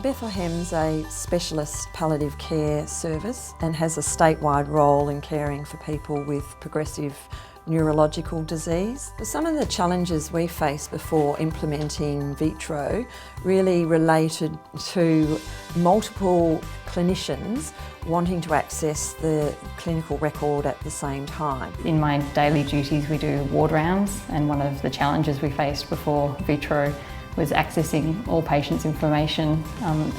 Bethlehem's a specialist palliative care service and has a statewide role in caring for people with progressive neurological disease. Some of the challenges we faced before implementing Vitro really related to multiple clinicians wanting to access the clinical record at the same time. In my daily duties we do ward rounds, and one of the challenges we faced before Vitro was accessing all patients' information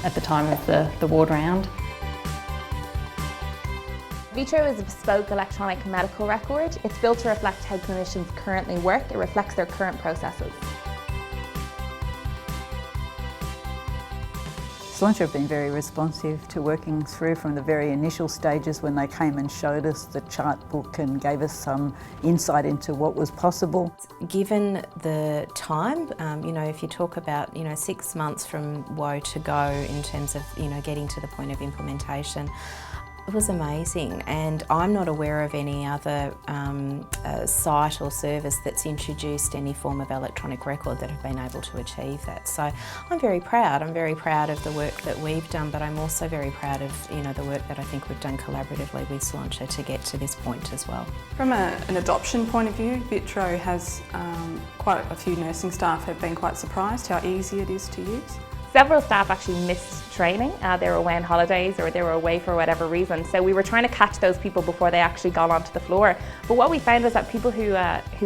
at the time of the ward round. Vitro is a bespoke electronic medical record. It's built to reflect how clinicians currently work. It reflects their current processes. Sláinte have been very responsive to working through from the very initial stages when they came and showed us the chart book and gave us some insight into what was possible. Given the time, if you talk about 6 months from woe to go in terms of getting to the point of implementation, it was amazing, and I'm not aware of any other site or service that's introduced any form of electronic record that have been able to achieve that. So I'm very proud. I'm very proud of the work that we've done, but I'm also very proud of the work that I think we've done collaboratively with Sláinte to get to this point as well. From an adoption point of view, Vitro has quite a few nursing staff have been quite surprised how easy it is to use. Several staff actually missed training. They were away on holidays or they were away for whatever reason. So we were trying to catch those people before they actually got onto the floor. But what we found was that people who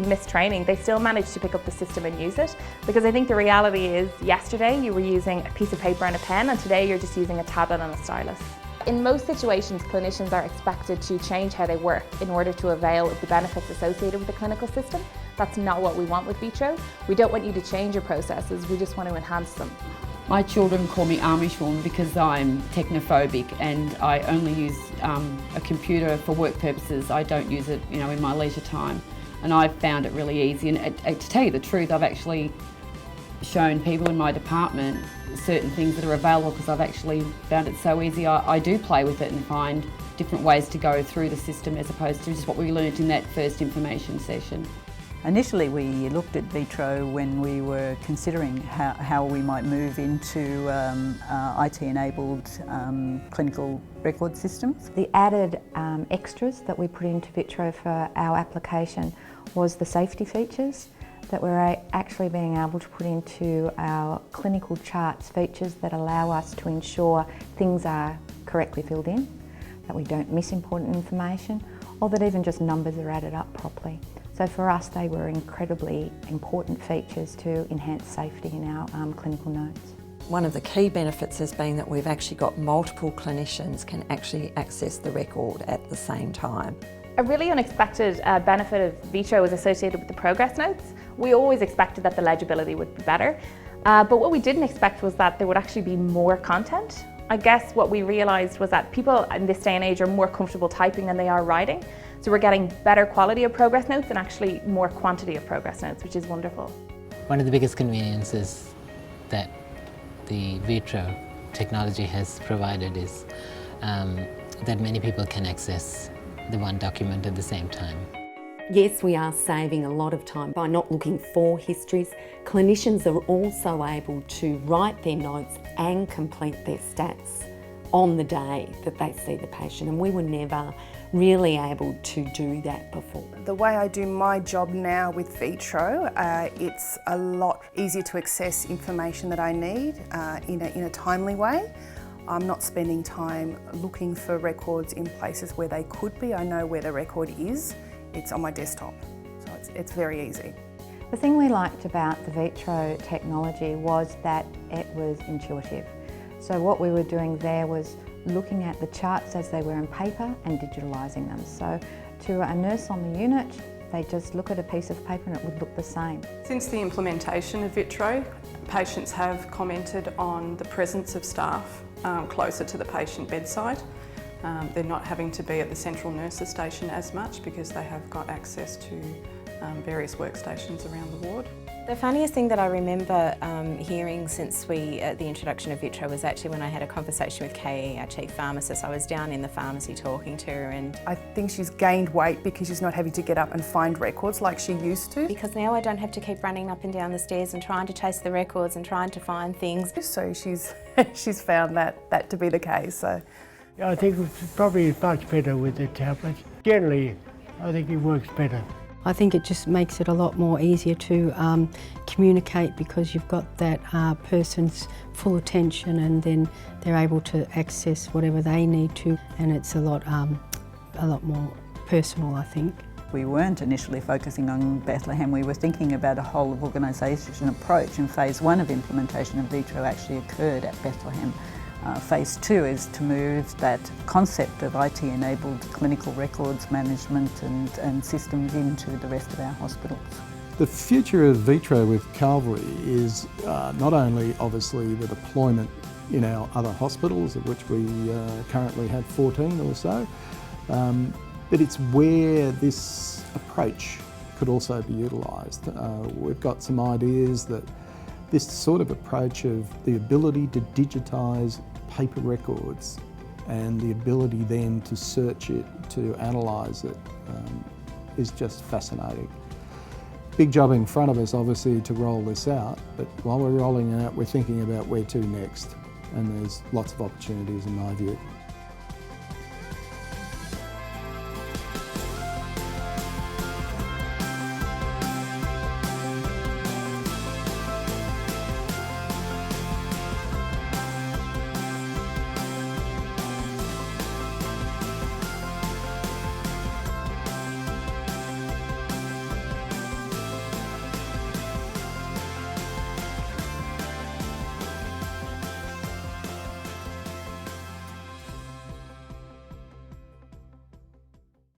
missed training, they still managed to pick up the system and use it. Because I think the reality is, yesterday you were using a piece of paper and a pen, and today you're just using a tablet and a stylus. In most situations, clinicians are expected to change how they work in order to avail of the benefits associated with the clinical system. That's not what we want with Vitro. We don't want you to change your processes, we just want to enhance them. My children call me Amish woman because I'm technophobic, and I only use a computer for work purposes. I don't use it, in my leisure time, and I've found it really easy. And to tell you the truth, I've actually shown people in my department certain things that are available because I've actually found it so easy. I do play with it and find different ways to go through the system as opposed to just what we learnt in that first information session. Initially we looked at Vitro when we were considering how we might move into IT-enabled clinical record systems. The added extras that we put into Vitro for our application was the safety features that we're actually being able to put into our clinical charts, features that allow us to ensure things are correctly filled in, that we don't miss important information, or that even just numbers are added up properly. So for us, they were incredibly important features to enhance safety in our clinical notes. One of the key benefits has been that we've actually got multiple clinicians can actually access the record at the same time. A really unexpected benefit of Vitro was associated with the progress notes. We always expected that the legibility would be better, but what we didn't expect was that there would actually be more content. I guess what we realised was that people in this day and age are more comfortable typing than they are writing. So we're getting better quality of progress notes and actually more quantity of progress notes, which is wonderful. One of the biggest conveniences that the Vitro technology has provided is that many people can access the one document at the same time. Yes, we are saving a lot of time by not looking for histories. Clinicians are also able to write their notes and complete their stats on the day that they see the patient, and we were never really able to do that before. The way I do my job now with Vitro, it's a lot easier to access information that I need in a timely way. I'm not spending time looking for records in places where they could be. I know where the record is. It's on my desktop, so it's very easy. The thing we liked about the Vitro technology was that it was intuitive. So what we were doing there was looking at the charts as they were in paper and digitalising them. So to a nurse on the unit, they just look at a piece of paper and it would look the same. Since the implementation of Vitro, patients have commented on the presence of staff closer to the patient bedside. They're not having to be at the central nurses station as much because they have got access to various workstations around the ward. The funniest thing that I remember hearing since the introduction of Vitro was actually when I had a conversation with Kay, our chief pharmacist. I was down in the pharmacy talking to her, and I think she's gained weight because she's not having to get up and find records like she used to. Because now I don't have to keep running up and down the stairs and trying to chase the records and trying to find things. So she's she's found that to be the case. So I think it's probably much better with the tablets. Generally, I think it works better. I think it just makes it a lot more easier to communicate because you've got that person's full attention and then they're able to access whatever they need to, and it's a lot more personal, I think. We weren't initially focusing on Bethlehem, we were thinking about a whole of organisation approach, and phase 1 of implementation of Vitro actually occurred at Bethlehem. Phase 2 is to move that concept of IT-enabled clinical records management and systems into the rest of our hospitals. The future of Vitro with Calvary is not only obviously the deployment in our other hospitals, of which we currently have 14 or so, but it's where this approach could also be utilised. We've got some ideas that this sort of approach of the ability to digitise paper records and the ability then to search it, to analyse it, is just fascinating. Big job in front of us obviously to roll this out, but while we're rolling it out we're thinking about where to next, and there's lots of opportunities in my view.